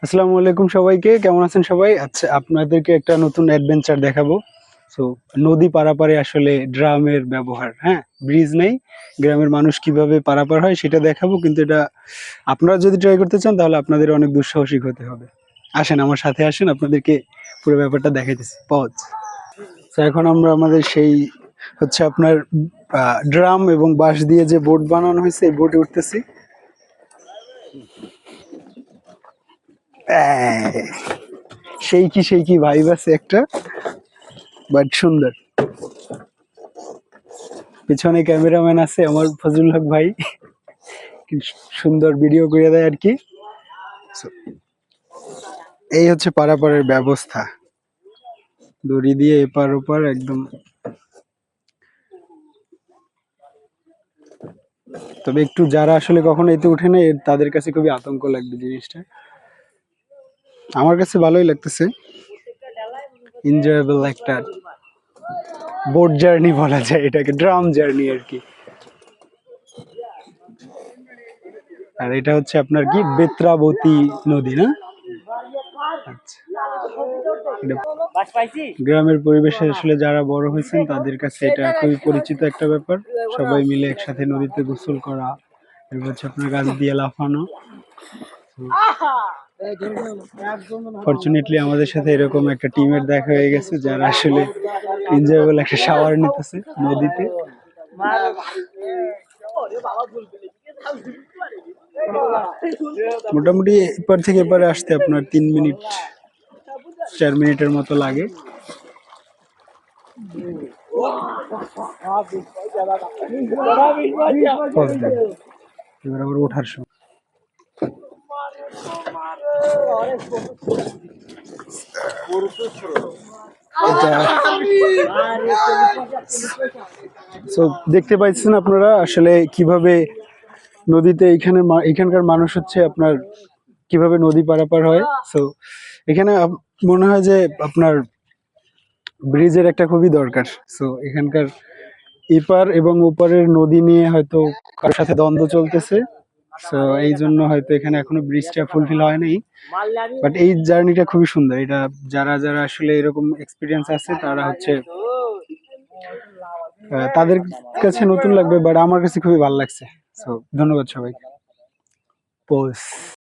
আসসালামু আলাইকুম সবাইকে, কেমন আছেন সবাই? আচ্ছা, আপনাদেরকে একটা নতুন অ্যাডভেঞ্চার দেখাবো। সো নদী পারাপারে আসলে ড্রামের ব্যবহার, হ্যাঁ? ব্রিজ নেই, গ্রামের মানুষ কিভাবে পারাপার হয় সেটা দেখাবো। কিন্তু এটা আপনারা যদি ট্রাই করতে চান তাহলে আপনাদের অনেক দুঃসাহসিক হতে হবে। আসেন আমার সাথে আসেন, আপনাদেরকে পুরো ব্যাপারটা দেখাইতেছি। পজ। তো এখন আমরা আমাদের সেই হচ্ছে আপনার ড্রাম এবং বাঁশ দিয়ে যে বোট বানানো হয়েছে এই বোটে উঠতেছি। সেই কি ভাইব আছে একটা, বাট সুন্দর। পিছনে ক্যামেরাম্যান আছে আমার ফজলুল হক ভাই, কি সুন্দর ভিডিও করে দেয় আর কি। So, এই হচ্ছে পারাপারের ব্যবস্থা, দড়ি দিয়ে এপার ওপার একদম। তবে একটু যারা আসলে কখনো এতে উঠে না তাদের কাছে খুবই আতঙ্ক লাগবে জিনিসটা। আমার কাছে ভালোই লাগতেছে, এনজয়েবল একটা বোট জার্নি বলা যায় এটাকে, ড্রাম জার্নি আর কি। আর এটা হচ্ছে আপনার কি বেত্রাবতী নদী, না? আচ্ছা, গ্রামের পরিবেশে আসলে যারা বড় হয়েছেন তাদের কাছে এটা খুবই পরিচিত একটা ব্যাপার। সবাই মিলে একসাথে নদীতে গোসল করা, এরপর হচ্ছে আপনার গাছ দিয়ে লাফানো। ফরচুনেটলি আমাদের সাথে এরকম একটা টিমের দেখা হয়ে গেছে যারা আসলে এনজয়েবল একটা শাওয়ার নিতেছে নদীতে। মোটামুটি এপার থেকে এপারে আসতে আপনার 3 মিনিট 4 মিনিটের মতো লাগে। এবার আবার ওঠার সময় দেখতে পাইছেন আপনারা আসলে কিভাবে নদীতে এখানকার মানুষ হচ্ছে আপনার কিভাবে নদী পারাপার হয়। সো এখানে মনে হয় যে আপনার ব্রিজের একটা খুবই দরকার। সো এখানকার এপার এবং ওপারের নদী নিয়ে হয়তো কারোর সাথে দ্বন্দ্ব চলতেছে। সো এই জন্য হয়তো এখানে এখনো ব্রিজটা ফুলফিল হয় নাই। বাট এই জার্নিটা খুবই সুন্দর। এটা যারা যারা আসলে এরকম এক্সপিরিয়েন্স আছে তারা হচ্ছে তাদের কাছে নতুন লাগবে, বাট আমার কাছে খুবই ভালো লাগছে। সো ধন্যবাদ সবাইকে। পোজ।